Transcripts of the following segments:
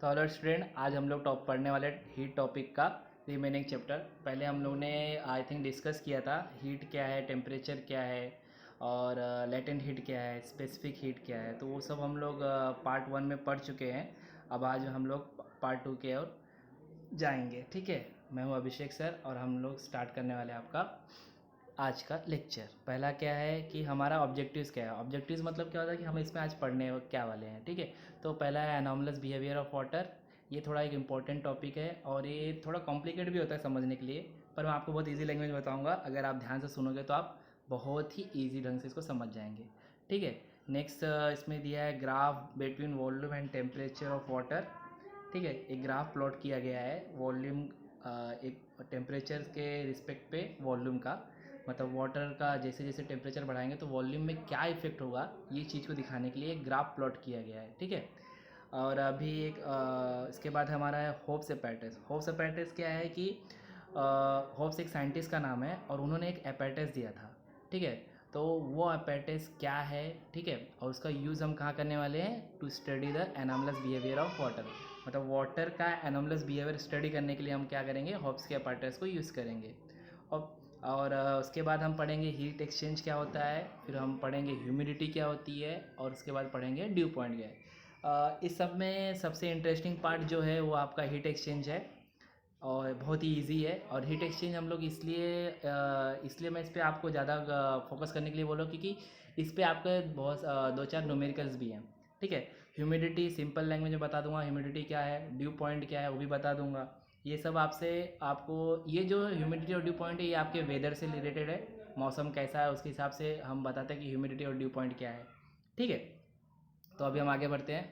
तो hello student, आज हम लोग पढ़ने वाले हीट टॉपिक का रिमेनिंग चैप्टर। पहले हम लोग ने आई थिंक डिस्कस किया था हीट क्या है, टेम्परेचर क्या है और लेटेंट हीट क्या है, स्पेसिफिक हीट क्या है। तो वो सब हम लोग पार्ट 1 में पढ़ चुके हैं। अब आज हम लोग पार्ट 2 की ओर जाएंगे। ठीक है, मैं हूँ अभिषेक सर और हम लोग स्टार्ट करने वाले हैं आपका आज का लेक्चर। पहला क्या है कि हमारा ऑब्जेक्टिव्स क्या है। ऑब्जेक्टिव्स मतलब क्या होता है कि हम इसमें आज पढ़ने क्या वाले हैं। ठीक है, तो पहला है एनॉमलस बिहेवियर ऑफ वाटर। ये थोड़ा एक इम्पॉर्टेंट टॉपिक है और ये थोड़ा कॉम्प्लिकेट भी होता है समझने के लिए, पर मैं आपको बहुत ईजी लैंग्वेज में बताऊंगा। अगर आप ध्यान से सुनोगे तो आप बहुत ही ईजी ढंग से इसको समझ जाएंगे। ठीक है, नेक्स्ट इसमें दिया है graph between volume and temperature of water. ठीक है, एक ग्राफ प्लॉट किया गया है वॉल्यूम एक टेम्परेचर के रिस्पेक्ट पे वॉल्यूम का, मतलब वाटर का जैसे जैसे टेम्परेचर बढ़ाएंगे तो वॉल्यूम में क्या इफेक्ट होगा, ये चीज़ को दिखाने के लिए एक ग्राफ प्लॉट किया गया है। ठीक है, और अभी एक इसके बाद हमारा है होप्स एपैरेटस। होप्स एपैरेटस क्या है कि होप्स एक साइंटिस्ट का नाम है और उन्होंने एक एपैरेटस दिया था। ठीक है, तो वो एपैरेटस क्या है, ठीक है, और उसका यूज़ हम कहाँ करने वाले हैं, to study the anomalous behaviour of water. मतलब वाटर का एनॉमलस बिहेवियर स्टडी करने के लिए हम क्या करेंगे, होप्स के एपैरेटस को यूज़ करेंगे। और उसके बाद हम पढ़ेंगे हीट एक्सचेंज क्या होता है, फिर हम पढ़ेंगे ह्यूमिडिटी क्या होती है और उसके बाद पढ़ेंगे ड्यू पॉइंट क्या है। इस सब में सबसे इंटरेस्टिंग पार्ट जो है वो आपका हीट एक्सचेंज है और बहुत ही इजी है। और हीट एक्सचेंज हम लोग इसलिए मैं इस पर आपको ज़्यादा फोकस करने के लिए बोलो क्योंकि इस पर आपके बहुत दो चार न्यूमेरिकल्स भी हैं। ठीक है, ह्यूमिडिटी सिंपल लैंग्वेज में बता दूंगा, ह्यूमिडिटी क्या है, ड्यू पॉइंट क्या है वो भी बता दूंगा। ये सब आपको ये जो ह्यूमिडिटी और ड्यू पॉइंट है ये आपके वेदर से रिलेटेड है, मौसम कैसा है उसके हिसाब से हम बताते हैं कि ह्यूमिडिटी और ड्यू पॉइंट क्या है। ठीक है, तो अभी हम आगे बढ़ते हैं।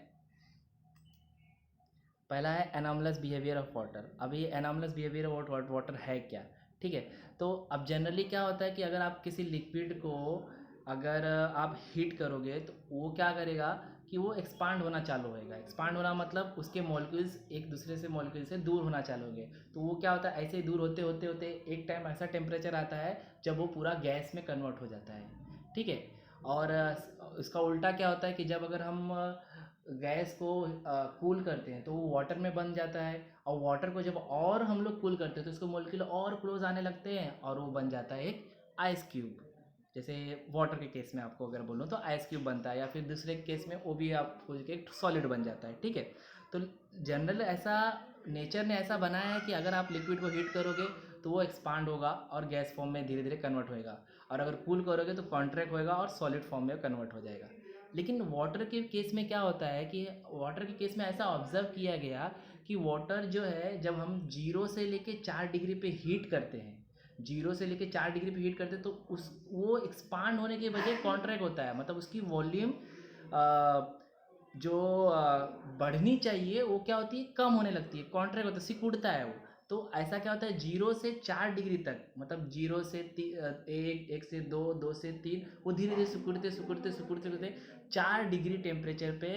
पहला है एनॉमलस बिहेवियर ऑफ वाटर। अभी एनॉमलस बिहेवियर ऑफ वाटर है क्या। ठीक है, तो अब जनरली क्या होता है कि अगर आप किसी लिक्विड को अगर आप हीट करोगे तो वो क्या करेगा कि वो एक्सपांड होना चालू होएगा। एक्सपांड होना मतलब उसके मॉलिक्यूल्स एक दूसरे से मॉलिक्यूल से दूर होना चालू हो गए। तो वो क्या होता है, ऐसे ही दूर होते होते होते एक टाइम ऐसा टेम्परेचर आता है जब वो पूरा गैस में कन्वर्ट हो जाता है। ठीक है, और इसका उल्टा क्या होता है कि जब अगर हम गैस को कूल करते हैं तो वो वाटर में बन जाता है, और वाटर को जब और हम लोग कूल करते हैं तो उसको मॉलिक्यूल और क्लोज आने लगते हैं और वो बन जाता है एक आइस क्यूब। जैसे वाटर के केस में आपको अगर बोलूँ तो आइस क्यूब बनता है, या फिर दूसरे केस में वो भी आपको एक सॉलिड बन जाता है। ठीक है, तो जनरल ऐसा नेचर ने ऐसा बनाया है कि अगर आप लिक्विड को हीट करोगे तो वो एक्सपांड होगा और गैस फॉर्म में धीरे धीरे कन्वर्ट होएगा, और अगर कूल करोगे तो कॉन्ट्रैक्ट होएगा और सॉलिड फॉर्म में कन्वर्ट हो जाएगा। लेकिन वाटर के केस में क्या होता है कि वाटर के केस में ऐसा ऑब्जर्व किया गया कि वाटर जो है जब हम 0 से लेके 4 डिग्री पे हीट करते हैं, 0 से लेके 4 डिग्री पे हीट करते हैं तो उस वो एक्सपांड होने के बजाय कॉन्ट्रैक्ट होता है। मतलब उसकी वॉल्यूम जो बढ़नी चाहिए वो क्या होती है, कम होने लगती है, कॉन्ट्रैक्ट होता है, सिकुड़ता है वो। तो ऐसा क्या होता है 0 से 4 डिग्री तक, मतलब 0 से एक से दो, दो से तीन, वो धीरे धीरे सिकुड़ते सिकुड़ते सिकुड़ते सिकुड़ते 4 डिग्री टेम्परेचर पे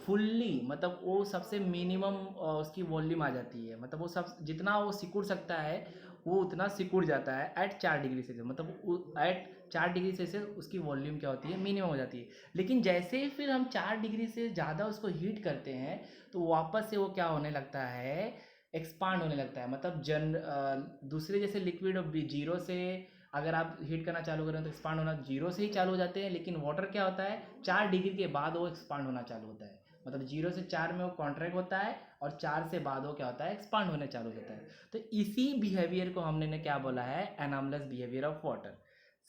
फुल्ली, मतलब वो सबसे मिनिमम उसकी वॉल्यूम आ जाती है। मतलब वो सब जितना वो सिकुड़ सकता है वो उतना सिकुड़ जाता है एट 4 डिग्री सेल्सियस। मतलब एट 4 डिग्री सेल्सियस उसकी वॉल्यूम क्या होती है, मिनिमम हो जाती है। लेकिन जैसे ही फिर हम 4 डिग्री से ज़्यादा उसको हीट करते हैं तो वापस से वो क्या होने लगता है, एक्सपांड होने लगता है। मतलब दूसरे जैसे लिक्विड 0 से अगर आप हीट करना चालू करें तो एक्सपांड होना 0 से ही चालू हो जाते हैं, लेकिन वाटर क्या होता है 4 डिग्री के बाद वो एक्सपांड होना चालू होता है। मतलब 0 से 4 में वो कॉन्ट्रैक्ट होता है और 4 से बाद वो क्या होता है, एक्सपांड होने चालू हो जाता है। तो इसी बिहेवियर को हमने ने क्या बोला है, एनॉमलस बिहेवियर ऑफ वाटर।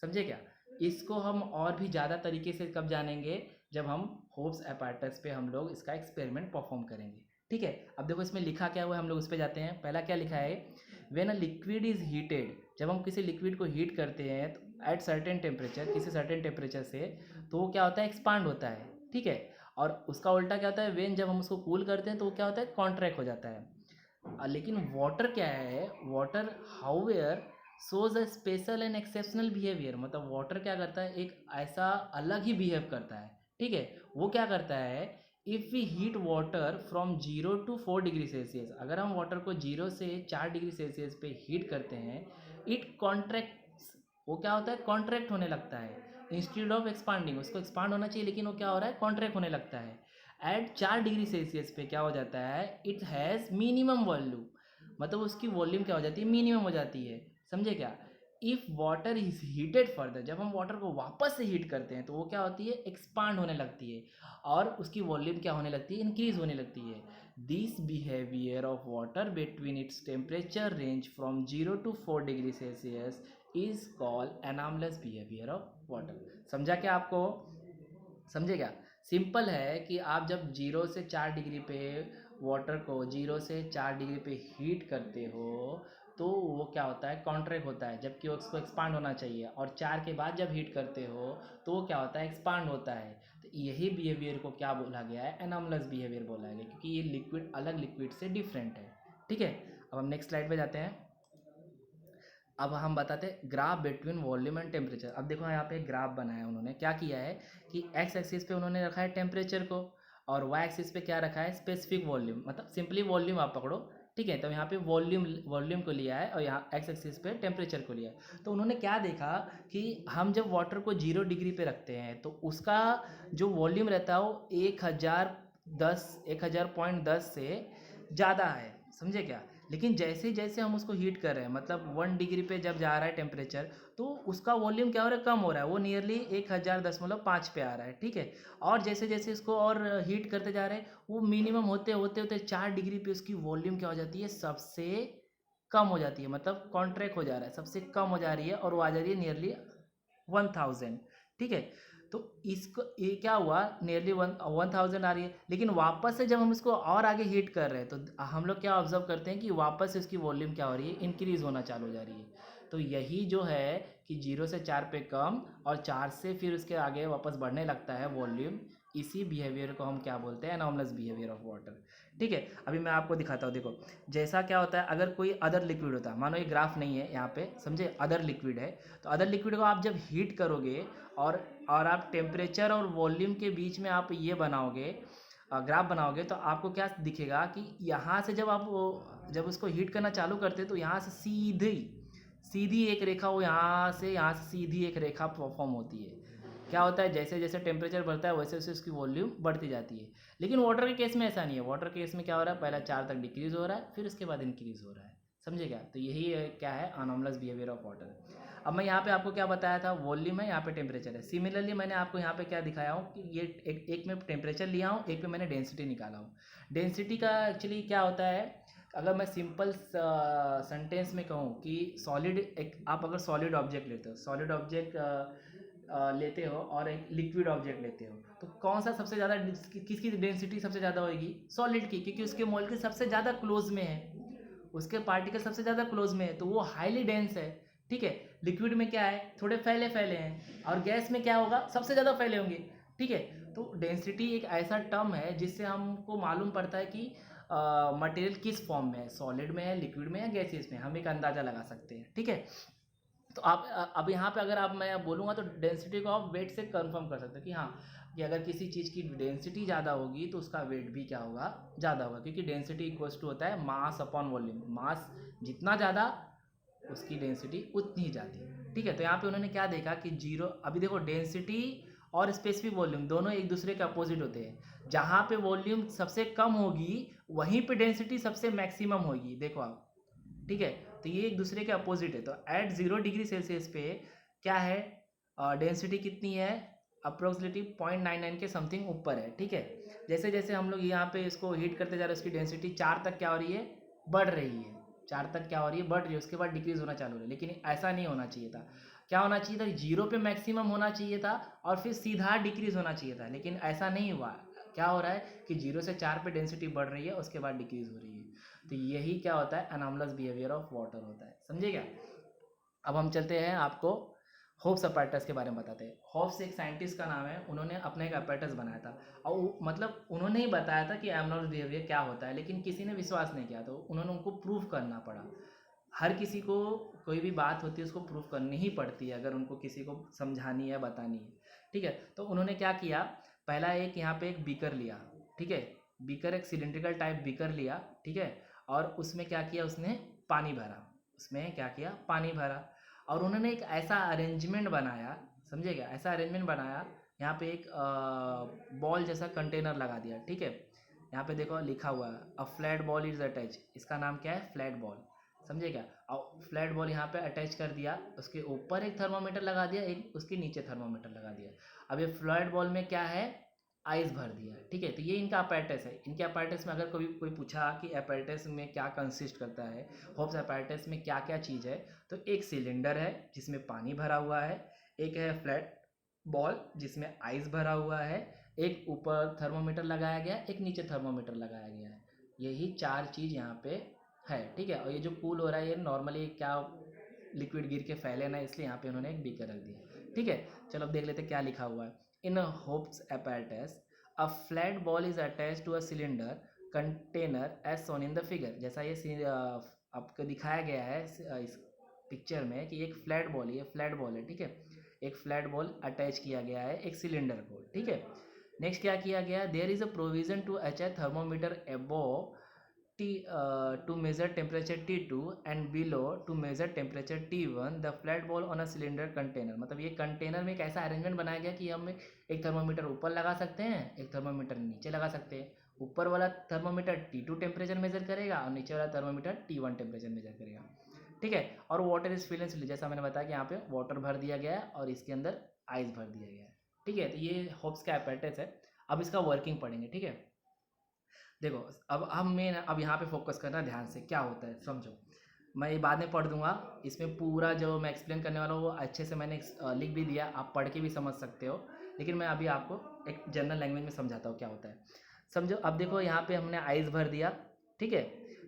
समझे क्या। इसको हम और भी ज़्यादा तरीके से कब जानेंगे, जब हम होप्स एपैरेटस पे हम लोग इसका एक्सपेरिमेंट परफॉर्म करेंगे। ठीक है, अब देखो इसमें लिखा क्या हुआ है, हम लोग उस पर जाते हैं। पहला क्या लिखा है, when a liquid is heated, जब हम किसी लिक्विड को हीट करते हैं तो एट सर्टेन टेम्परेचर, किसी सर्टेन टेम्परेचर से, तो वो क्या होता है, एक्सपांड होता है। ठीक है, और उसका उल्टा क्या होता है, व्हेन जब हम उसको कूल करते हैं तो वो क्या होता है, कॉन्ट्रैक्ट हो जाता है। लेकिन वाटर क्या है, water however shows a special and exceptional behaviour. मतलब वाटर क्या करता है, एक ऐसा अलग ही बिहेव करता है। ठीक है, वो क्या करता है, if we heat water from 0 to 4 degree Celsius, अगर हम वाटर को 0 से 4 डिग्री सेल्सियस पे हीट करते हैं, इट कॉन्ट्रैक्ट्स, वो क्या होता है, कॉन्ट्रैक्ट होने लगता है। इंस्टेड ऑफ एक्सपांडिंग, उसको एक्सपांड होना चाहिए लेकिन वो क्या हो रहा है, कॉन्ट्रैक्ट होने लगता है। एट 4 डिग्री सेल्सियस पे क्या हो जाता है, इट हैज़ मिनिमम वॉल्यूम, मतलब उसकी वॉल्यूम क्या हो जाती है, मिनिमम हो जाती है। समझे क्या? If water is heated further, जब हम वाटर को वापस से हीट करते हैं तो वो क्या होती है, एक्सपांड होने लगती है और उसकी वॉल्यूम क्या होने लगती है, इंक्रीज होने लगती है। This behaviour of water between its temperature range from 0 to 4 degree Celsius is called anomalous behaviour of water. समझा क्या आपको? समझे क्या? सिंपल है कि आप जब 0 से 4 डिग्री पे वाटर को 0 से 4 डिग्री पे हीट करते हो तो वो क्या होता है, कॉन्ट्रैक्ट होता है, जबकि उसको एक्सपांड होना चाहिए। और 4 के बाद जब हीट करते हो तो वो क्या होता है, एक्सपांड होता है। तो यही बिहेवियर को क्या बोला गया है, एनॉमलस बिहेवियर बोला गया, क्योंकि ये लिक्विड अलग लिक्विड से डिफरेंट है। ठीक है, अब हम नेक्स्ट स्लाइड पे जाते हैं। अब हम बताते हैं graph between volume and temperature. अब देखो यहाँ पे ग्राफ बनाया है, उन्होंने क्या किया है कि एक्स एक्सिस पे उन्होंने रखा है टेम्परेचर को और वाई एक्सिस पे क्या रखा है, स्पेसिफिक वॉल्यूम, मतलब सिंपली वॉल्यूम आप पकड़ो। ठीक है, तो यहाँ पे वॉल्यूम वॉल्यूम को लिया है और यहाँ एक्स एक्सिस पे टेम्परेचर को लिया है। तो उन्होंने क्या देखा कि हम जब वाटर को 0 डिग्री पे रखते हैं तो उसका जो वॉल्यूम रहता है वो 1010 से ज़्यादा है। समझे क्या? लेकिन जैसे जैसे हम उसको हीट कर रहे हैं, मतलब 1 डिग्री पे जब जा रहा है टेम्परेचर, तो उसका वॉल्यूम क्या हो रहा है, कम हो रहा है, वो नियरली 1000.5 पे आ रहा है। ठीक है, और जैसे जैसे इसको और हीट करते जा रहे हैं, वो मिनिमम होते होते होते 4 डिग्री पे उसकी वॉल्यूम क्या हो जाती है, सबसे कम हो जाती है, मतलब कॉन्ट्रैक्ट हो जा रहा है, सबसे कम हो जा रही है और वो आ जा रही है नियरली 1000। ठीक है, तो इसको ये क्या हुआ, नियरली 1000 आ रही है, लेकिन वापस से जब हम इसको और आगे हीट कर रहे हैं तो हम लोग क्या ऑब्जर्व करते हैं कि वापस से इसकी वॉल्यूम क्या हो रही है, इंक्रीज होना चालू हो जा रही है। तो यही जो है कि 0 से 4 पे कम और 4 से फिर उसके आगे वापस बढ़ने लगता है वॉल्यूम, इसी बिहेवियर को हम क्या बोलते हैं, एनॉमलस बिहेवियर ऑफ वाटर। ठीक है, अभी मैं आपको दिखाता हूँ। देखो जैसा क्या होता है, अगर कोई अदर लिक्विड होता है, मानो ये ग्राफ नहीं है यहाँ पे, समझे, अदर लिक्विड है, तो अदर लिक्विड को आप जब हीट करोगे और आप टेम्परेचर और वॉल्यूम के बीच में आप ये बनाओगे, ग्राफ बनाओगे, तो आपको क्या दिखेगा कि यहाँ से जब आप जब उसको हीट करना चालू करते तो यहाँ से सीधी सीधी एक रेखा, वो यहाँ से सीधी एक रेखा फॉर्म होती है। क्या होता है, जैसे जैसे टेम्परेचर बढ़ता है वैसे वैसे उसकी वॉल्यूम बढ़ती जाती है। लेकिन वाटर के केस में ऐसा नहीं है, वाटर के केस में क्या हो रहा है, पहला 4 तक डिक्रीज हो रहा है, फिर उसके बाद इंक्रीज हो रहा है। समझे क्या? तो यही क्या है, अनॉमलस बिहेवियर ऑफ वाटर। अब मैं यहाँ पे आपको क्या बताया था, वॉल्यूम है, यहाँ पे टेम्परेचर है। सिमिलरली मैंने आपको यहाँ पे क्या दिखाया हूँ कि ये एक में टेम्परेचर लिया हूँ, एक पे मैंने डेंसिटी निकाला हूँ। डेंसिटी का एक्चुअली क्या होता है, अगर मैं सिंपल सेंटेंस में कहूँ कि सॉलिड, एक आप अगर सॉलिड ऑब्जेक्ट लेते हो, सॉलिड ऑब्जेक्ट लेते हो और एक लिक्विड ऑब्जेक्ट लेते हो, तो कौन सा सबसे ज़्यादा, किसकी डेंसिटी सबसे ज़्यादा होगी, सॉलिड की, क्योंकि उसके मॉलिक्यूल सबसे ज़्यादा क्लोज में है, उसके पार्टिकल सबसे ज़्यादा क्लोज में है, तो वो हाईली डेंस है। ठीक है, लिक्विड में क्या है, थोड़े फैले फैले हैं, और गैस में क्या होगा, सबसे ज़्यादा फैले होंगे। ठीक है, तो डेंसिटी एक ऐसा टर्म है जिससे हमको मालूम पड़ता है कि मटेरियल किस फॉर्म में है, सॉलिड में है, लिक्विड में है, गैसियस में, हम एक अंदाज़ा लगा सकते हैं। ठीक है, तो आप अब यहाँ पे अगर आप मैं बोलूँगा तो डेंसिटी को आप वेट से कंफर्म कर सकते हो कि हाँ, कि अगर किसी चीज़ की डेंसिटी ज़्यादा होगी तो उसका वेट भी क्या होगा, ज़्यादा होगा, क्योंकि डेंसिटी इक्वल्स टू होता है मास अपॉन वॉल्यूम, मास जितना ज़्यादा उसकी डेंसिटी उतनी ज़्यादा। ठीक है, तो यहाँ पे उन्होंने क्या देखा कि जीरो, अभी देखो डेंसिटी और स्पेसिफिक वॉल्यूम दोनों एक दूसरे के अपोजिट होते हैं। जहाँ पे वॉल्यूम सबसे कम होगी वहीं पे डेंसिटी सबसे मैक्सिमम होगी, देखो आप। ठीक है, तो ये एक दूसरे के अपोजिट है। तो एट 0 डिग्री सेल्सियस पे क्या है, डेंसिटी कितनी है, अप्रोक्सीमेटली 0.99 के समथिंग ऊपर है। ठीक है, जैसे जैसे हम लोग यहाँ पे इसको हीट करते जा रहे हैं, उसकी डेंसिटी 4 तक क्या हो रही है, बढ़ रही है, 4 तक क्या हो रही है, बढ़ रही है, उसके बाद डिक्रीज होना चालू हो रहा है। लेकिन ऐसा नहीं होना चाहिए था, क्या होना चाहिए था, 0 पे मैक्सिमम होना चाहिए था और फिर सीधा डिक्रीज होना चाहिए था, लेकिन ऐसा नहीं हुआ। क्या हो रहा है कि 0 से 4 पे डेंसिटी बढ़ रही है, उसके बाद डिक्रीज हो रही है। तो यही क्या होता है, अनॉमलस बिहेवियर ऑफ वाटर होता है। समझे क्या? अब हम चलते हैं, आपको होप्स अपैरेटस के बारे में बताते हैं। होप्स एक साइंटिस्ट का नाम है, उन्होंने अपना एक अपैरेटस बनाया था और मतलब उन्होंने ही बताया था कि एबनॉर्मल बिहेवियर क्या होता है, लेकिन किसी ने विश्वास नहीं किया, तो उन्होंने उनको प्रूफ करना पड़ा। हर किसी को कोई भी बात होती है उसको प्रूफ करनी ही पड़ती है, अगर उनको किसी को समझानी है, बतानी है। ठीक है, तो उन्होंने क्या किया, पहला एक यहाँ पे एक बीकर लिया। ठीक है, बीकर एक सिलेंड्रिकल टाइप बीकर लिया। ठीक है, और उसमें क्या किया, उसने पानी भरा, उसमें क्या किया, पानी भरा, और उन्होंने एक ऐसा अरेंजमेंट बनाया, समझे क्या, ऐसा अरेंजमेंट बनाया यहाँ पे एक बॉल जैसा कंटेनर लगा दिया, ठीक है। यहाँ पे देखो लिखा हुआ है अ फ्लैट बॉल इज अटैच, इसका नाम क्या है, फ्लैट बॉल, समझे क्या। और फ्लैट बॉल यहाँ पे अटैच कर दिया, उसके ऊपर एक थर्मामीटर लगा दिया, एक उसके नीचे थर्मामीटर लगा दिया। अब ये फ्लैट बॉल में क्या है, आइस भर दिया, ठीक है। तो ये इनका अपैरेटस है। इनके अपैरेटस में अगर कोई पूछा कि अपैरेटस में क्या कंसिस्ट करता है, होप्स अपैरेटस में क्या क्या चीज़ है, तो एक सिलेंडर है जिसमें पानी भरा हुआ है, एक है फ्लैट बॉल जिसमें आइस भरा हुआ है, एक ऊपर थर्मोमीटर लगाया गया, एक नीचे थर्मोमीटर लगाया गया है। यही चार चीज़ यहाँ पे है, ठीक है। और ये जो कूल हो रहा है ये नॉर्मली क्या लिक्विड गिर के फैले ना, इसलिए यहाँ पे उन्होंने एक बीकर रख दिया, ठीक है। चलो अब देख लेते क्या लिखा हुआ है। In Hope's apparatus a flat bowl is attach to a cylinder container as shown in the figure. जैसा ये आपको दिखाया गया है इस पिक्चर में कि एक फ्लैट बॉल, ये फ्लैट बॉल है, ठीक है। एक फ्लैट बॉल अटैच किया गया है एक सिलेंडर को, ठीक है। नेक्स्ट क्या किया गया, there is a provision to attach thermometer above T to measure temperature T2 and below to measure temperature T1 the flat ball on a cylinder container। मतलब ये कंटेनर में एक ऐसा अरेंजमेंट बनाया गया कि हम एक थर्मोमीटर ऊपर लगा सकते हैं, एक थर्मोमीटर नीचे लगा सकते हैं। ऊपर वाला थर्मोमीटर T2 टेम्परेचर मेजर करेगा और नीचे वाला थर्मोमीटर T1 टेम्परेचर मेजर करेगा, ठीक है। और वाटर इज फिल एंड जैसा मैंने बताया कि यहाँ पे वाटर भर दिया गया है और इसके अंदर आइस भर दिया गया है, ठीक है। तो ये होप्स का apparatus है। अब इसका वर्किंग पढ़ेंगे, ठीक है। देखो अब हम मेन अब यहाँ पे फोकस करना ध्यान से, क्या होता है समझो। मैं ये बाद में पढ़ दूंगा, इसमें पूरा जो मैं एक्सप्लेन करने वाला हूँ वो अच्छे से मैंने लिख भी दिया, आप पढ़ के भी समझ सकते हो। लेकिन मैं अभी आपको एक जनरल लैंग्वेज में समझाता हूँ क्या होता है। समझो अब देखो यहाँ पे हमने आइस भर दिया, ठीक है।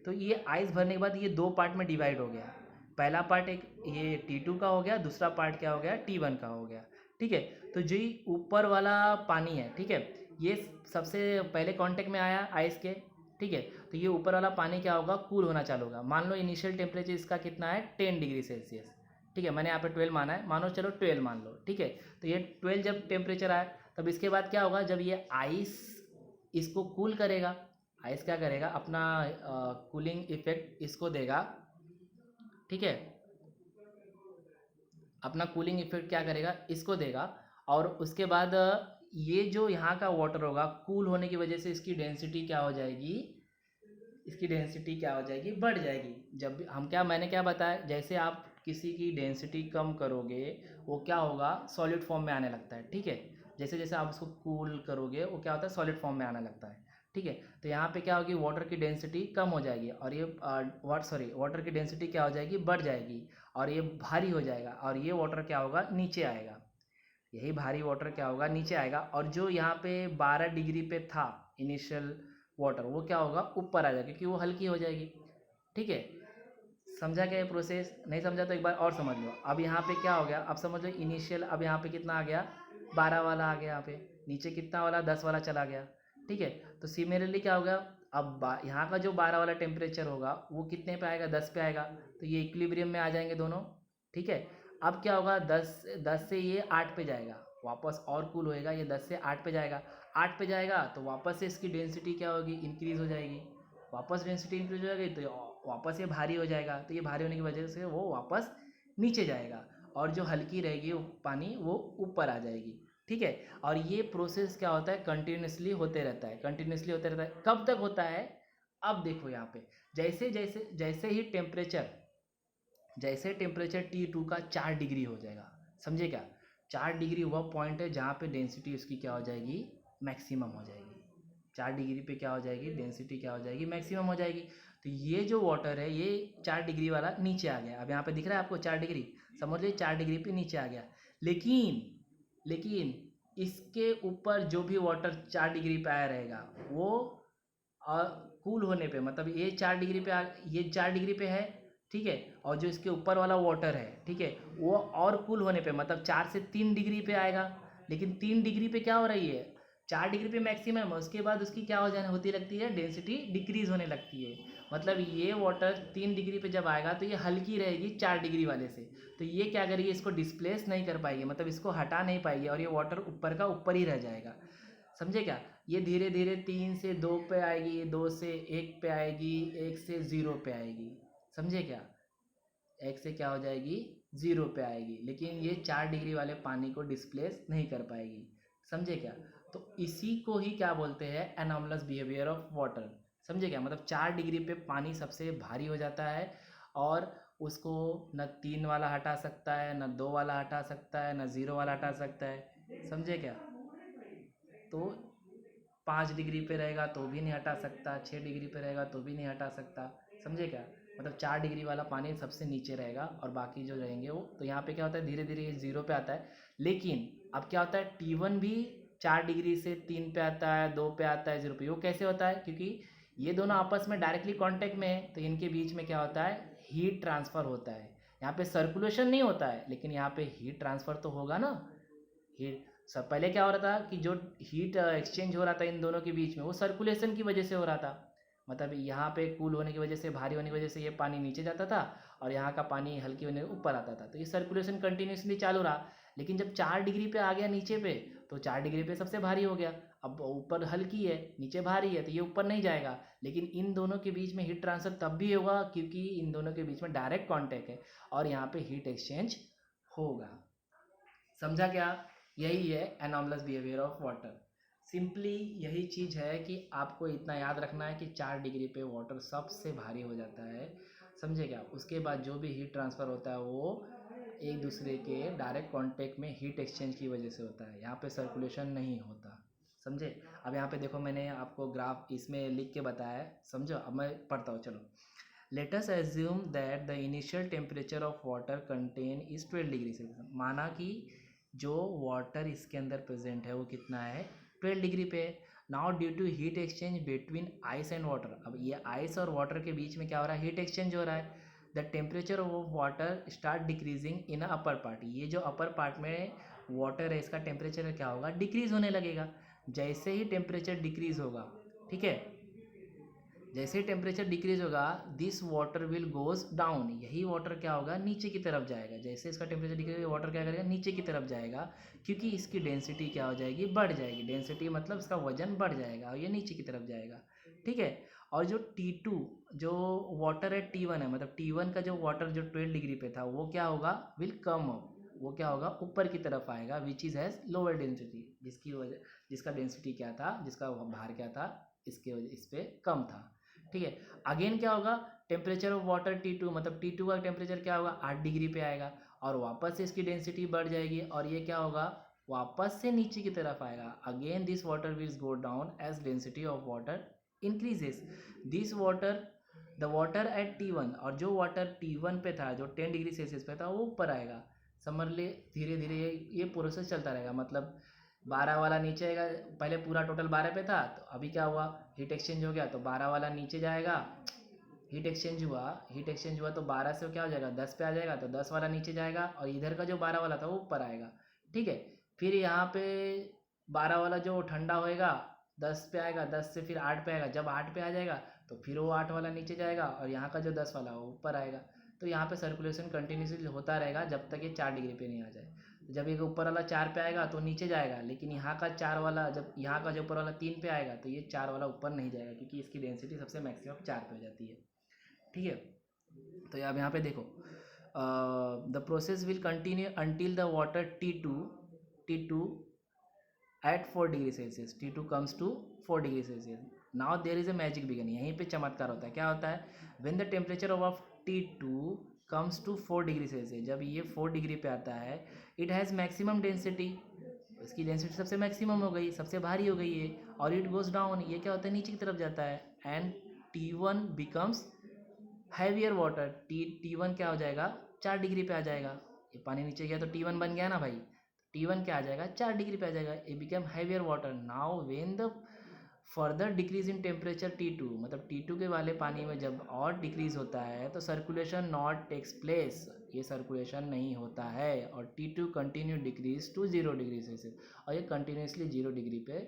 तो ये आइस भरने के बाद ये दो पार्ट में डिवाइड हो गया। पहला पार्ट एक ये T2 का हो गया, दूसरा पार्ट क्या हो गया, T1 का हो गया, ठीक है। तो जो ऊपर वाला पानी है, ठीक है, ये सबसे पहले कांटेक्ट में आया आइस के, ठीक है। तो ये ऊपर वाला पानी क्या होगा, कूल होना चालू होगा। मान लो इनिशियल टेम्परेचर इसका कितना है, 10 डिग्री सेल्सियस, ठीक है। मैंने यहाँ पे 12 माना है, मानो चलो 12 मान लो, ठीक है। तो ये 12 जब टेम्परेचर आए तब इसके बाद क्या होगा, जब ये आइस इसको कूल करेगा, आइस क्या करेगा, अपना कूलिंग इफेक्ट इसको देगा, ठीक है। अपना कूलिंग इफेक्ट क्या करेगा, इसको देगा। और उसके बाद ये जो यहाँ का वाटर होगा कूल होने की वजह से इसकी डेंसिटी क्या हो जाएगी, इसकी डेंसिटी क्या हो जाएगी, बढ़ जाएगी। जब भी हम क्या मैंने क्या बताया, जैसे आप किसी की डेंसिटी कम करोगे वो क्या होगा, सॉलिड फॉर्म में आने लगता है, ठीक है। जैसे जैसे आप उसको कूल करोगे वो क्या होता है, सॉलिड फॉर्म में आने लगता है, ठीक है। तो यहाँ पे क्या होगी, वाटर की डेंसिटी कम हो जाएगी और ये वाटर की डेंसिटी क्या हो जाएगी, बढ़ जाएगी और ये भारी हो जाएगा और ये वाटर क्या होगा, नीचे आएगा। यही भारी वाटर क्या होगा, नीचे आएगा। और जो यहाँ पे 12 डिग्री पे था इनिशियल वाटर, वो क्या होगा, ऊपर आ जाएगा क्योंकि वो हल्की हो जाएगी, ठीक है। समझा क्या ये प्रोसेस, नहीं समझा तो एक बार और समझ लो। अब यहाँ पे क्या हो गया, अब समझ लो इनिशियल, अब यहाँ पे कितना आ गया, 12 वाला आ गया, यहाँ पे नीचे कितना वाला, 10 वाला चला गया, ठीक है। तो सिमिलरली क्या होगा, अब यहाँ का जो 12 वाला टेम्परेचर होगा वो कितने पे आएगा, 10 पे आएगा। तो ये इक्विलिब्रियम में आ जाएंगे दोनों, ठीक है। अब क्या होगा, 10 से ये 8 पे जाएगा, वापस और कूल होएगा, ये 10 से 8 पे जाएगा। 8 पे जाएगा तो वापस से इसकी डेंसिटी क्या होगी, इंक्रीज़ हो जाएगी। वापस डेंसिटी इंक्रीज हो जाएगी तो वापस ये भारी हो जाएगा, तो ये भारी होने की वजह से वो वापस नीचे जाएगा और जो हल्की रहेगी वो पानी वो ऊपर आ जाएगी, ठीक है। और ये प्रोसेस क्या होता है, कंटिन्यूसली होते रहता है, कंटिन्यूसली होते रहता है। कब तक होता है, अब देखो यहाँ पे जैसे जैसे जैसे टेम्परेचर T2 का 4 डिग्री हो जाएगा, समझे क्या। 4 डिग्री वह पॉइंट है जहाँ पे डेंसिटी उसकी क्या हो जाएगी, मैक्सिमम हो जाएगी। 4 डिग्री पे क्या हो जाएगी, डेंसिटी क्या हो जाएगी, मैक्सिमम हो जाएगी। तो ये जो वाटर है ये 4 डिग्री वाला नीचे आ गया। अब यहाँ पे दिख रहा है आपको 4 डिग्री, समझ लीजिए 4 डिग्री पे नीचे आ गया। लेकिन लेकिन इसके ऊपर जो भी वाटर 4 डिग्री पे आया रहेगा वो कूल होने पे, मतलब ये 4 डिग्री पे ये 4 डिग्री पे है, ठीक है। और जो इसके ऊपर वाला वाटर है, ठीक है, वो और कूल होने पे मतलब 4 से 3 डिग्री पे आएगा। लेकिन 3 डिग्री पे क्या हो रही है, 4 डिग्री पे मैक्सिमम है, उसके बाद उसकी क्या हो जाने होती लगती है, डेंसिटी डिक्रीज होने लगती है। मतलब ये वाटर 3 डिग्री पे जब आएगा तो ये हल्की रहेगी 4 डिग्री वाले से। तो ये क्या करेगी, इसको डिस्प्लेस नहीं कर पाएगी, मतलब इसको हटा नहीं पाएगी और ये वाटर ऊपर का ऊपर ही रह जाएगा, समझे क्या। ये धीरे धीरे 3 से 2 पे आएगी, 2 से 1 पे आएगी, 1 से 0 पे आएगी, समझे क्या। 1 से क्या हो जाएगी, 0 पे आएगी। लेकिन ये 4 डिग्री वाले पानी को डिस्प्लेस नहीं कर पाएगी, समझे क्या? तो इसी को ही क्या बोलते हैं, एनॉमलस बिहेवियर ऑफ वाटर। समझे क्या? मतलब 4 डिग्री पे पानी सबसे भारी हो जाता है और उसको न 3 वाला हटा सकता है, न 2 वाला हटा सकता है, न 0 वाला हटा सकता है। समझे क्या? तो 5 डिग्री पे रहेगा तो भी नहीं हटा सकता, 6 डिग्री पे रहेगा तो भी नहीं हटा सकता। समझे क्या? मतलब 4 डिग्री वाला पानी सबसे नीचे रहेगा और बाकी जो रहेंगे वो, तो यहाँ पे क्या होता है, धीरे धीरे ये 0 पे आता है। लेकिन अब क्या होता है, T1 भी 4 डिग्री से 3 पे आता है, 2 पे आता है, 0 पे। वो कैसे होता है? क्योंकि ये दोनों आपस में डायरेक्टली कांटेक्ट में है, तो इनके बीच में क्या होता है, हीट ट्रांसफ़र होता है। यहाँ पे सर्कुलेशन नहीं होता है, लेकिन यहाँ पे हीट ट्रांसफ़र तो होगा ना। हीट सब पहले क्या हो रहा था कि जो हीट एक्सचेंज हो रहा था इन दोनों के बीच में, वो सर्कुलेशन की वजह से हो रहा था। मतलब यहाँ पे कूल होने की वजह से, भारी होने की वजह से ये पानी नीचे जाता था और यहाँ का पानी हल्की होने ऊपर आता था, तो ये सर्कुलेशन कंटिन्यूसली चालू रहा। लेकिन जब 4 डिग्री पे आ गया नीचे पे, तो 4 डिग्री पे सबसे भारी हो गया। अब ऊपर हल्की है, नीचे भारी है, तो ये ऊपर नहीं जाएगा। लेकिन इन दोनों के बीच में हीट ट्रांसफर तब भी होगा क्योंकि इन दोनों के बीच में डायरेक्ट कॉन्टैक्ट है और यहाँ पे हीट एक्सचेंज होगा। समझा क्या? यही है anomalous behaviour of water. Simply यही चीज़ है कि आपको इतना याद रखना है कि 4 डिग्री पे वाटर सबसे भारी हो जाता है। समझे क्या? उसके बाद जो भी हीट ट्रांसफ़र होता है वो एक दूसरे के डायरेक्ट कांटेक्ट में हीट एक्सचेंज की वजह से होता है, यहाँ पे सर्कुलेशन नहीं होता। समझे? अब यहाँ पे देखो, मैंने आपको ग्राफ इसमें लिख के बताया है, समझो? अब मैं पढ़ता हूँ, चलो। Let us assume that the initial temperature of water contain is 12 degree Celsius. माना कि जो वाटर इसके अंदर प्रेजेंट है वो कितना है, 12 डिग्री पे। Now due to heat exchange between ice and water, अब ये आइस और वाटर के बीच में क्या हो रहा है, हीट एक्सचेंज हो रहा है। The temperature of water start decreasing in upper part, ये जो अपर पार्ट में वाटर है इसका टेम्परेचर क्या होगा, डिक्रीज होने लगेगा। जैसे ही टेम्परेचर डिक्रीज होगा, ठीक है, जैसे ही टेम्परेचर डिक्रीज होगा, this water will goes down, यही वाटर क्या होगा, नीचे की तरफ जाएगा। जैसे इसका टेम्परेचर डिक्रीज होगा, वाटर क्या करेगा, नीचे की तरफ जाएगा, क्योंकि इसकी डेंसिटी क्या हो जाएगी, बढ़ जाएगी। डेंसिटी मतलब इसका वजन बढ़ जाएगा और ये नीचे की तरफ जाएगा, ठीक है। और जो T2 जो वाटर है, T1 है, मतलब T1 का जो वाटर जो 12 डिग्री पे था वो क्या होगा, विल कम अप, वो क्या होगा, ऊपर की तरफ आएगा, which is has lower density, जिसकी वजह, जिसका डेंसिटी क्या था, जिसका भार क्या था, इसके वजह इस पे कम था, ठीक है। अगेन क्या होगा, टेम्परेचर ऑफ वाटर T2, मतलब T2 का टेम्परेचर क्या होगा, 8 डिग्री पे आएगा और वापस से इसकी डेंसिटी बढ़ जाएगी और ये क्या होगा, वापस से नीचे की तरफ आएगा। Again this water will go down as density of water increases. This water, the water at T1, और जो वाटर T1 पे था, जो 10 डिग्री सेल्सियस पे था, वो ऊपर आएगा। समझ ले, धीरे धीरे ये प्रोसेस चलता रहेगा। मतलब 12 वाला नीचे आएगा, पहले पूरा टोटल 12 पे था, तो अभी क्या हुआ, हीट एक्सचेंज हो गया तो 12 वाला नीचे जाएगा। हीट एक्सचेंज हुआ तो 12 से क्या हो जाएगा, 10 पे आ जाएगा, तो 10 वाला नीचे जाएगा और इधर का जो 12 वाला था वो ऊपर आएगा, ठीक है। फिर यहाँ पे 12 वाला जो ठंडा होएगा 10 पे आएगा, 10 से फिर 8 पे आएगा, जब 8 पे आ जाएगा तो फिर वो 8 वाला नीचे जाएगा और यहाँ का जो 10 वाला वो ऊपर आएगा। तो यहाँ पे सर्कुलेशन कंटिन्यूसली होता रहेगा जब तक ये 4 डिग्री पे नहीं आ जाए। जब ये ऊपर वाला 4 पे आएगा तो नीचे जाएगा, लेकिन यहाँ का 4 वाला, जब यहाँ का जो ऊपर वाला 3 पे आएगा तो ये 4 वाला ऊपर नहीं जाएगा, क्योंकि इसकी डेंसिटी सबसे मैक्सिमम 4 पे हो जाती है, ठीक है। तो अब यहाँ पे देखो, the process will continue until the water T2 at 4 degree Celsius, T2 comes to 4 degree Celsius. Now there is a magic begin, यहीं पे चमत्कार होता है। क्या होता है, when the temperature of T2 comes to 4 degree Celsius, जब ये 4 डिग्री पे आता है, इट हैज़ मैक्सिमम डेंसिटी, इसकी डेंसिटी सबसे मैक्सिमम हो गई, सबसे भारी हो गई है, और इट गोज डाउन, ये क्या होता है, नीचे की तरफ जाता है। And T1 becomes heavier water, T1 क्या हो जाएगा, 4 डिग्री पे आ जाएगा। ये पानी नीचे गया तो T1 बन गया ना भाई, T1 क्या आ जाएगा, 4 डिग्री पे आ जाएगा, ये become heavier water. Now when the further decrease in temperature T2, मतलब T2 के वाले पानी में जब और डिक्रीज होता है तो सर्कुलेशन नॉट टेक्स प्लेस, ये सर्कुलेशन नहीं होता है और T2 continue decrease to 0 degree Celsius, और ये कंटिन्यूसली 0 डिग्री पे,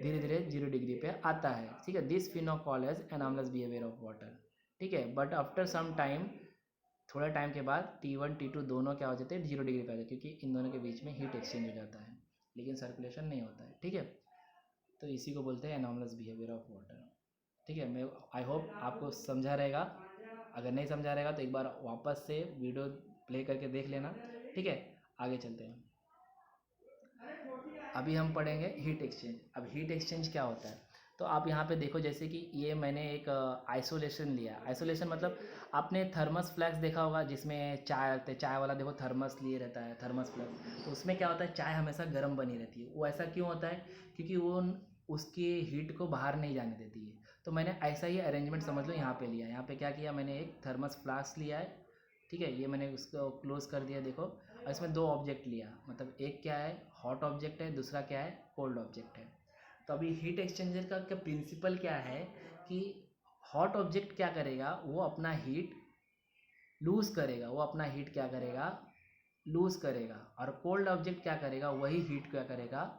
धीरे धीरे 0 डिग्री पे आता है, ठीक है। This phenomenon called as anomalous behaviour of water, ठीक है। बट आफ्टर सम टाइम, थोड़ा टाइम के बाद T1 T2 दोनों क्या हो जाते हैं, 0 डिग्री पे आ जाते हैं, क्योंकि इन दोनों के बीच में हीट एक्सचेंज हो जाता है, लेकिन सर्कुलेशन नहीं होता है, ठीक है। तो इसी को बोलते हैं एनॉमलस बिहेवियर ऑफ वाटर, ठीक है। मैं आई होप आपको समझा रहेगा। अगर नहीं समझा रहेगा तो एक बार वापस से वीडियो प्ले करके देख लेना, ठीक है। आगे चलते हैं। अभी हम पढ़ेंगे हीट एक्सचेंज। अब हीट एक्सचेंज क्या होता है, तो आप यहाँ पे देखो, जैसे कि ये मैंने एक आइसोलेशन लिया। आइसोलेशन मतलब आपने थर्मस फ्लैक्स देखा होगा, जिसमें चाय रखते हैं, चाय वाला देखो थर्मस लिए रहता है, थर्मस फ्लैक्स। तो उसमें क्या होता है, चाय हमेशा गर्म बनी रहती है। वो ऐसा क्यों होता है, क्योंकि वो उसकी हीट को बाहर नहीं जाने देती है। तो मैंने ऐसा ही अरेंजमेंट समझ लो यहाँ पे लिया। यहाँ पे क्या किया, मैंने एक थर्मस फ्लास्क लिया है, ठीक है। ये मैंने उसको क्लोज कर दिया, देखो। और इसमें दो ऑब्जेक्ट लिया, मतलब एक क्या है, हॉट ऑब्जेक्ट है, दूसरा क्या है, कोल्ड ऑब्जेक्ट है। तो अभी हीट एक्सचेंजर का प्रिंसिपल क्या है कि हॉट ऑब्जेक्ट क्या करेगा, वो अपना हीट लूज़ करेगा, वो अपना हीट क्या करेगा, लूज़ करेगा। और कोल्ड ऑब्जेक्ट क्या करेगा, वही हीट क्या करेगा,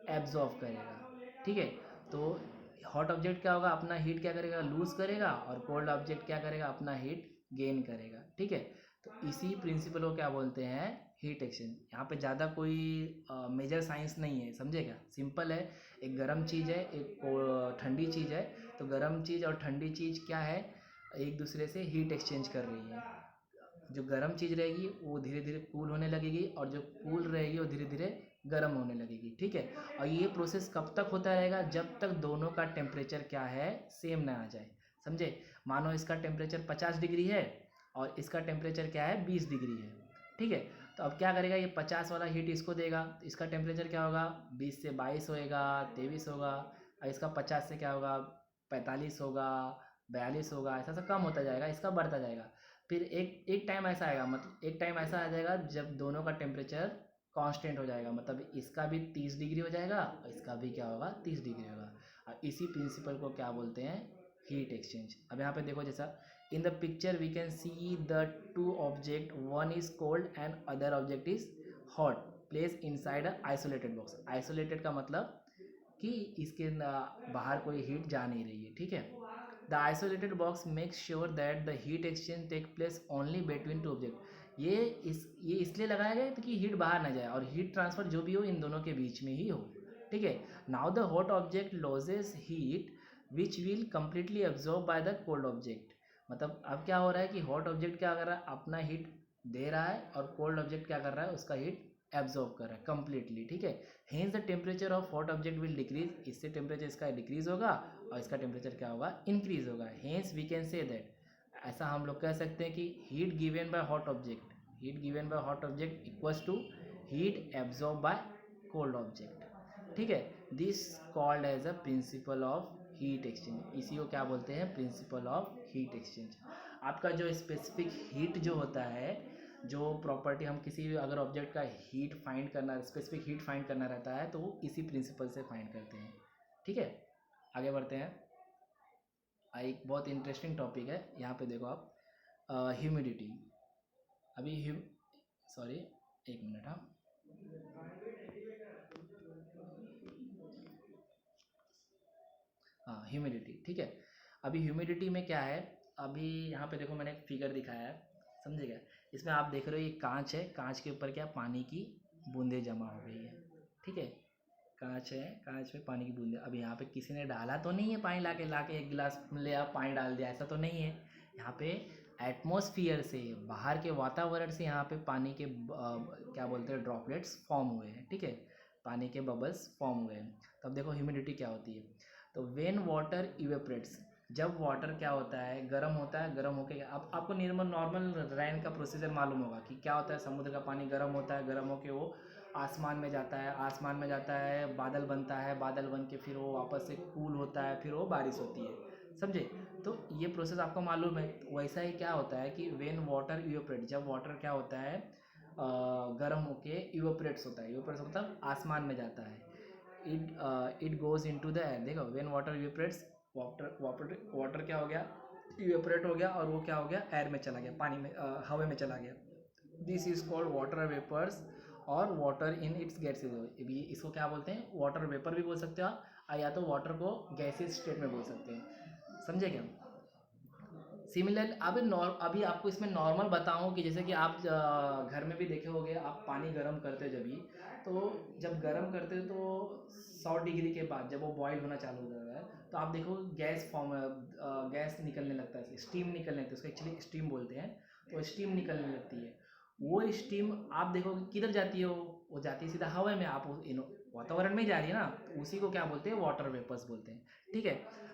एब्जॉर्ब करेगा, ठीक है। तो हॉट ऑब्जेक्ट क्या होगा, अपना हीट क्या करेगा, लूज़ करेगा, और कोल्ड ऑब्जेक्ट क्या करेगा, अपना हीट गेन करेगा, ठीक है। तो इसी प्रिंसिपल को क्या बोलते हैं, हीट एक्सचेंज। यहाँ पे ज़्यादा कोई मेजर साइंस नहीं है, समझे क्या, सिंपल है। एक गर्म चीज़ है, एक ठंडी चीज़ है। तो गर्म चीज़ और ठंडी चीज़ क्या है, एक दूसरे से हीट एक्सचेंज कर रही है। जो गर्म चीज़ रहेगी वो धीरे धीरे कूल होने लगेगी, और जो कूल रहेगी वो धीरे धीरे गर्म होने लगेगी, ठीक है। और ये प्रोसेस कब तक होता रहेगा, जब तक दोनों का टेम्परेचर क्या है, सेम ना आ जाए, समझे। मानो इसका टेम्परेचर 50 डिग्री है और इसका टेम्परेचर क्या है, 20 डिग्री है, ठीक है। तो अब क्या करेगा, ये 50 वाला हीट इसको देगा, तो इसका टेम्परेचर क्या होगा, 20 से 22 होएगा, 23 होगा। और इसका 50 से क्या होगा, 45 होगा, 42 होगा, ऐसा ऐसा कम होता जाएगा, इसका बढ़ता जाएगा। फिर एक एक टाइम ऐसा आएगा, मतलब एक टाइम ऐसा आ जाएगा जब दोनों का टेम्परेचर कांस्टेंट हो जाएगा, मतलब इसका भी 30 डिग्री हो जाएगा और इसका भी क्या होगा, 30 डिग्री होगा। और इसी प्रिंसिपल को क्या बोलते हैं, हीट एक्सचेंज। अब यहाँ पे देखो, जैसा in the picture we can see the two object, one is cold and other object is hot, place inside a isolated box. Isolated का मतलब कि इसके बाहर कोई हीट जा नहीं रही है, ठीक है। The isolated box make sure that the heat exchange take place only between two object. ये इसलिए लगाया गया है कि हीट बाहर ना जाए, और हीट ट्रांसफर जो भी हो इन दोनों के बीच में ही हो, ठीक है। Now the hot object losses heat which will completely absorb by the cold object. मतलब अब क्या हो रहा है कि हॉट ऑब्जेक्ट क्या कर रहा है, अपना हीट दे रहा है, और कोल्ड ऑब्जेक्ट क्या कर रहा है, उसका हीट एब्जॉर्ब कर रहा है कम्प्लीटली, ठीक है। Hence the temperature of hot object will decrease, इससे टेम्परेचर इसका डिक्रीज होगा और इसका टेम्परेचर क्या होगा, इंक्रीज होगा। Hence we can say that, ऐसा हम लोग कह सकते हैं कि heat given by hot object, heat given by hot object equals to heat absorb by cold object, ठीक है। This called as a principle of heat exchange. इसी को क्या बोलते हैं, प्रिंसिपल ऑफ हीट एक्सचेंज। आपका जो स्पेसिफिक हीट जो होता है, जो प्रॉपर्टी हम किसी भी अगर ऑब्जेक्ट का हीट फाइंड करना, स्पेसिफिक हीट फाइंड करना रहता है, तो वो इसी प्रिंसिपल से फाइंड करते हैं, ठीक है। आगे बढ़ते हैं। एक बहुत इंटरेस्टिंग टॉपिक है, यहाँ पे देखो आप, ह्यूमिडिटी। अभी सॉरी, एक मिनट, हाँ। हाँ, ह्यूमिडिटी, ठीक है। अभी ह्यूमिडिटी में क्या है, अभी यहाँ पे देखो मैंने एक फिगर दिखाया है, समझे क्या। इसमें आप देख रहे हो ये कांच है, कांच के ऊपर क्या पानी की बूंदें जमा हो गई है, ठीक है। कांच है, कांच में पानी की बूंदें। अब यहाँ पे किसी ने डाला तो नहीं है पानी, लाके एक गिलास ले आप पानी डाल दिया, ऐसा तो नहीं है। यहाँ पे एटमॉस्फियर से, बाहर के वातावरण से यहाँ पे पानी के क्या बोलते हैं, ड्रॉपलेट्स फॉर्म हुए हैं, ठीक है। पानी के बबल्स फॉर्म हुए हैं। तब देखो ह्यूमिडिटी क्या होती है। तो वेन वाटर इवेपरेट्स, जब वाटर क्या होता है, गर्म होता है, गर्म होके आपको नॉर्मल रैन का प्रोसीजर मालूम होगा कि क्या होता है। समुद्र का पानी गर्म होता है, गर्म होके वो आसमान में जाता है, आसमान में जाता है, बादल बनता है, बादल बन के फिर वो वापस से कूल होता है, फिर वो बारिश होती है, समझे। तो ये प्रोसेस आपको मालूम है। तो वैसा ही क्या होता है कि वेन वाटर इवेपरेट, जब वाटर क्या होता है, गर्म होके इवेपरेट्स होता है, इवेपरेट्स मतलब आसमान में जाता है। It goes into the air. देखो, वेन वाटर इवेपरेट्स, वाटर क्या हो गया, इवेपरेट हो गया, और वो क्या हो गया, एयर में चला गया, पानी में, हवा में चला गया। This is called water vapours और वाटर इन इट्स गैसेज। भी इसको क्या बोलते हैं, वाटर वेपर भी बोल सकते हो आप, या तो वाटर को गैसेज स्टेट में बोल सकते हैं, समझे क्या। सिमिलर अभी आपको इसमें नॉर्मल बताऊं कि जैसे कि आप घर में भी देखे होंगे, आप पानी गर्म करते हो जब भी, तो जब गर्म करते हो तो 100 डिग्री के बाद जब वो बॉईल होना चालू हो जाता है, तो आप देखो गैस फॉर्म, गैस निकलने लगता है, स्टीम निकलने लगती है, उसको एक्चुअली स्टीम बोलते हैं। तो स्टीम निकलने लगती है, वो स्टीम आप देखोगे किधर जाती है, वो जाती है सीधा हवा में। आप वातावरण में जा रही है ना, तो उसी को क्या बोलते हैं, वाटर वेपर्स बोलते हैं। ठीक है,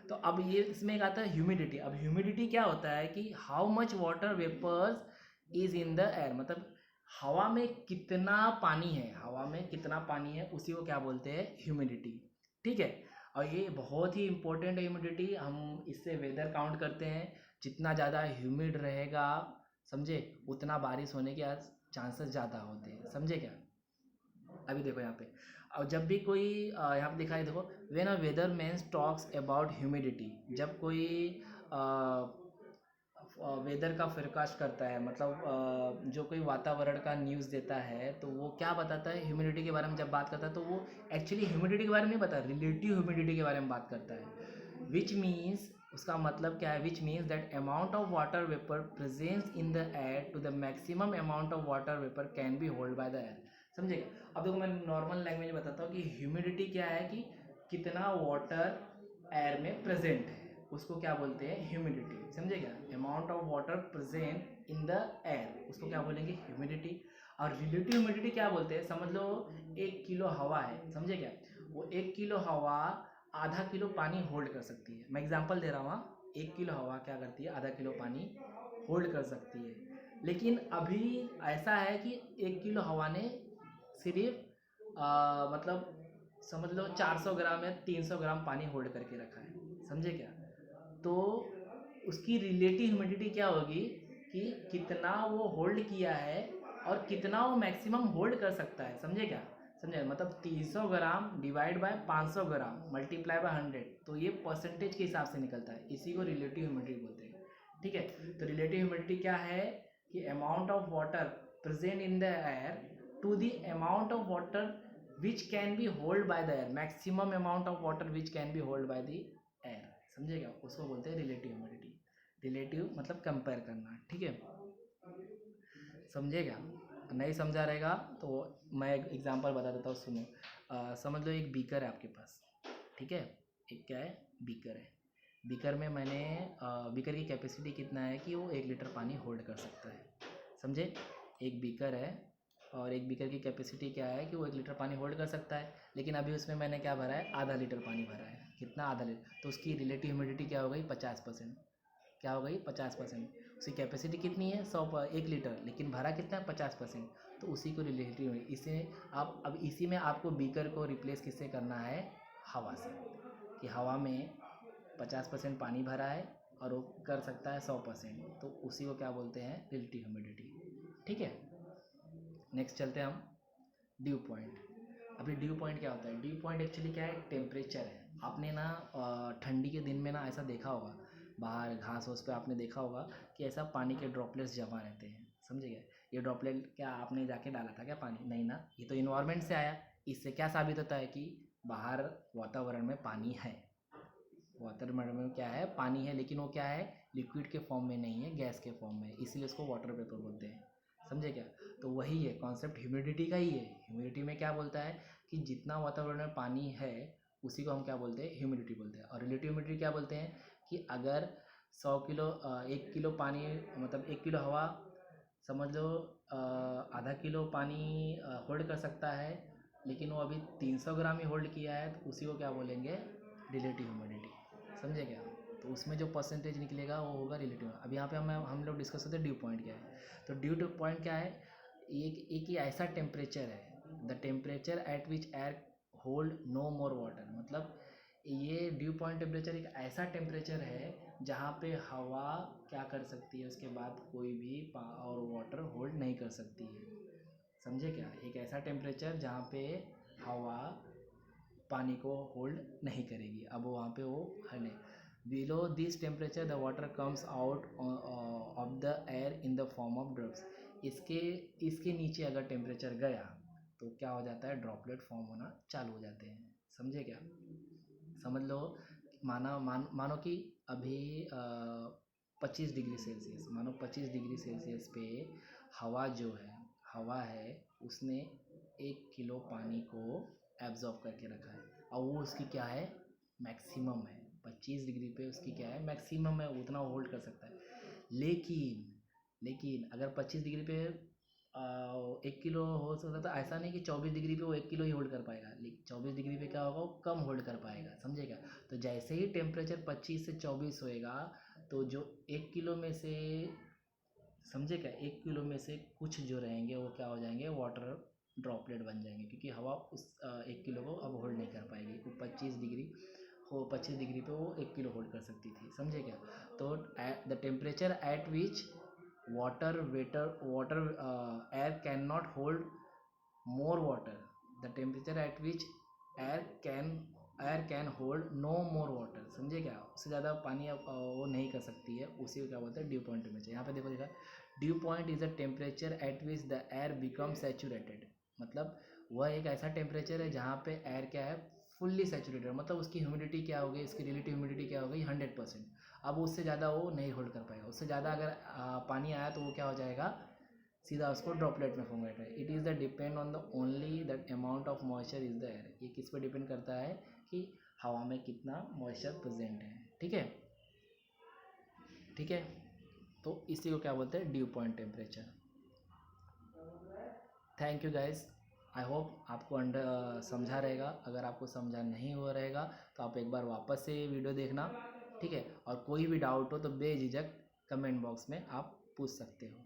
तो अब ये इसमें एक आता है ह्यूमिडिटी। अब ह्यूमिडिटी क्या होता है कि how much water vapours is in the air, मतलब हवा में कितना पानी है, हवा में कितना पानी है, उसी को क्या बोलते हैं, ह्यूमिडिटी। ठीक है, और ये बहुत ही इंपॉर्टेंट है ह्यूमिडिटी, हम इससे वेदर काउंट करते हैं। जितना ज़्यादा ह्यूमिड रहेगा, समझे, उतना बारिश होने के चांसेस ज़्यादा होते हैं, समझे क्या। अभी देखो यहाँ पे, और जब भी कोई यहाँ पे दिखाई, देखो, when a weather man talks about humidity, जब कोई वेदर का फोरकास्ट करता है, मतलब जो कोई वातावरण का न्यूज़ देता है, तो वो क्या बताता है, ह्यूमिडिटी के बारे में जब बात करता है, तो वो एक्चुअली ह्यूमिडिटी के बारे में नहीं बता, रिलेटिव ह्यूमिडिटी के बारे में बात करता है। विच मीन्स, उसका मतलब क्या है, which means that amount of water vapour presence in the air to the maximum amount of water vapour can be hold by the air, समझेगा। अब देखो मैं नॉर्मल लैंग्वेज में बताता हूँ कि ह्यूमिडिटी क्या है, कि कितना वाटर एयर में प्रेजेंट है, उसको क्या बोलते हैं, ह्यूमिडिटी, समझे क्या। Amount of water present in the air, उसको क्या बोलेंगे, ह्यूमिडिटी। और रिलेटिव ह्यूमिडिटी क्या बोलते हैं, समझ लो 1 किलो हवा है, समझे क्या, वो 1 किलो हवा आधा किलो पानी होल्ड कर सकती है। मैं एग्जांपल दे रहा हूँ, 1 किलो हवा क्या करती है, आधा किलो पानी होल्ड कर सकती है। लेकिन अभी ऐसा है कि 1 किलो हवा ने सिर्फ मतलब समझ लो 400 ग्राम या 300 ग्राम पानी होल्ड करके रखा है, समझे क्या। तो उसकी रिलेटिव ह्यूमिडिटी क्या होगी, कि कितना वो होल्ड किया है और कितना वो मैक्सिमम होल्ड कर सकता है, समझे क्या। समझे, मतलब 300 gram divide by 500 gram multiply by 100, तो ये परसेंटेज के हिसाब से निकलता है, इसी को रिलेटिव ह्यूमिडिटी बोलते हैं। ठीक है, तो रिलेटिव ह्यूमिडिटी क्या है, कि amount of water present in the air to the amount of water which can be hold by the air, maximum amount of water which can be hold by the air, समझेगा, उसको बोलते हैं relative humidity. Relative मतलब compare करना, ठीक है, समझेगा। नहीं समझा रहेगा तो मैं एक एग्जांपल बता देता हूँ, सुनो। समझ लो एक बीकर है आपके पास, ठीक है, एक क्या है, बीकर है। बीकर में मैंने बीकर की कैपेसिटी कितना है, कि वो 1 लीटर पानी होल्ड कर सकता है, समझे। एक बीकर है और एक बीकर की कैपेसिटी क्या है, कि वो 1 लीटर पानी होल्ड कर सकता है, लेकिन अभी उसमें मैंने क्या भरा है, आधा लीटर पानी भरा है, कितना, आधा लीटर, तो उसकी रिलेटिव ह्यूमिडिटी क्या हो गई, 50%। क्या हो गई, 50%। उसकी कैपेसिटी कितनी है, 1 लीटर, लेकिन भरा कितना है, 50%। तो उसी को रिलेटिव, इसे आप, अब इसी में आपको बीकर को रिप्लेस किससे करना है, हवा से, कि हवा में 50% पानी भरा है और वो कर सकता है 100%, तो उसी को क्या बोलते हैं, रिलेटिव ह्यूमिडिटी। ठीक है, नेक्स्ट चलते हैं हम, ड्यू पॉइंट। अभी ड्यू पॉइंट क्या होता है, ड्यू पॉइंट एक्चुअली क्या है, टेम्परेचर है। आपने ना ठंडी के दिन में ना ऐसा देखा होगा, बाहर घास उस पे आपने देखा होगा कि ऐसा पानी के ड्रॉपलेट्स जमा रहते हैं, समझे गए। ये ड्रॉपलेट क्या आपने जाके डाला था क्या पानी, नहीं ना, ये तो इन्वायरमेंट से आया। इससे क्या साबित होता है, कि बाहर वातावरण में पानी है, वातावरण में क्या है, पानी है, लेकिन वो क्या है, लिक्विड के फॉर्म में नहीं है, गैस के फॉर्म में, इसीलिए उसको वाटर वेपर बोलते हैं, समझे क्या। तो वही है कॉन्सेप्ट, ह्यूमिडिटी का ही है। ह्यूमिडिटी में क्या बोलता है, कि जितना वातावरण में पानी है उसी को हम क्या बोलते हैं, ह्यूमिडिटी बोलते हैं। और रिलेटिव ह्यूमिडिटी क्या बोलते हैं, कि अगर 100 किलो 1 किलो पानी, मतलब 1 किलो हवा, समझ लो आधा किलो पानी होल्ड कर सकता है, लेकिन वो अभी 300 ग्राम ही होल्ड किया है, तो उसी को क्या बोलेंगे, रिलेटिव ह्यूमिडिटी, समझे क्या। तो उसमें जो परसेंटेज निकलेगा वो होगा रिलेटिव। अब यहाँ पे हम लोग डिस्कस करते हैं ड्यू पॉइंट क्या है। तो ड्यू पॉइंट क्या है, एक ही ऐसा टेम्परेचर है, the temperature at which air hold no more water, मतलब ये ड्यू पॉइंट टेम्परेचर एक ऐसा टेम्परेचर है जहाँ पे हवा क्या कर सकती है, उसके बाद कोई भी और वाटर होल्ड नहीं कर सकती है, समझे क्या। एक ऐसा टेम्परेचर जहाँ पे हवा पानी को होल्ड नहीं करेगी, अब वहाँ पे वो है नहीं। Below this temperature the water comes out of the air in the form of drops. इसके इसके नीचे अगर टेम्परेचर गया तो क्या हो जाता है, ड्रॉपलेट फॉर्म होना चालू हो जाते हैं, समझे क्या। समझ लो, मानो कि अभी 25 डिग्री सेल्सियस, मानो 25 डिग्री सेल्सियस पे हवा जो है, हवा है, उसने 1 किलो पानी को एब्जॉर्ब करके रखा है, और वो उसकी क्या है, मैक्सिमम है। 25 डिग्री पे उसकी क्या है, मैक्सिमम है, उतना होल्ड कर सकता है। लेकिन लेकिन अगर 25 डिग्री पे 1 किलो हो सकता, तो ऐसा नहीं कि 24 डिग्री पे वो 1 किलो ही होल्ड कर पाएगा, लेकिन 24 डिग्री पे क्या होगा, वो कम होल्ड कर पाएगा, समझेगा। तो जैसे ही टेम्परेचर 25 से 24 होएगा, तो जो 1 किलो में से, समझे क्या, 1 किलो में से कुछ जो रहेंगे वो क्या हो जाएंगे, वाटर ड्रॉपलेट बन जाएंगे, क्योंकि हवा उस 1 किलो को अब होल्ड नहीं कर पाएगी। वो 25 डिग्री पे वो 1 किलो होल्ड कर सकती थी, समझे क्या। तो the temperature at which water air cannot hold more water, the temperature at which air can hold no more water, समझे क्या, उससे ज़्यादा पानी वो नहीं कर सकती है, उसी को क्या बोलते हैं ड्यू पॉइंट टेम्परेचर। यहाँ पे देखो देखा, due point is the temperature at which the air become saturated, मतलब वह एक ऐसा टेम्परेचर है जहाँ पे एयर क्या है, फुल्ली सैचुरेटेड, मतलब उसकी ह्यूमिडिटी क्या हो गई, इसकी रिलेटिव ह्यूमिडिटी क्या हो गई, 100%। अब उससे ज़्यादा वो नहीं होल्ड कर पाएगा, उससे ज़्यादा अगर पानी आया तो वो क्या हो जाएगा, सीधा उसको ड्रॉपलेट में फॉर्मेट है। It is the depend on the only that amount of moisture is the air, ये किस पे डिपेंड करता है कि हवा में कितना मॉइस्चर प्रेजेंट है, ठीक है, ठीक है। तो इसी को क्या बोलते हैं, due point temperature. Thank you guys, I hope आपको समझा रहेगा। अगर आपको समझा नहीं हुआ रहेगा तो आप एक बार वापस से ये वीडियो देखना, ठीक है। और कोई भी डाउट हो तो बेझिझक कमेंट बॉक्स में आप पूछ सकते हो।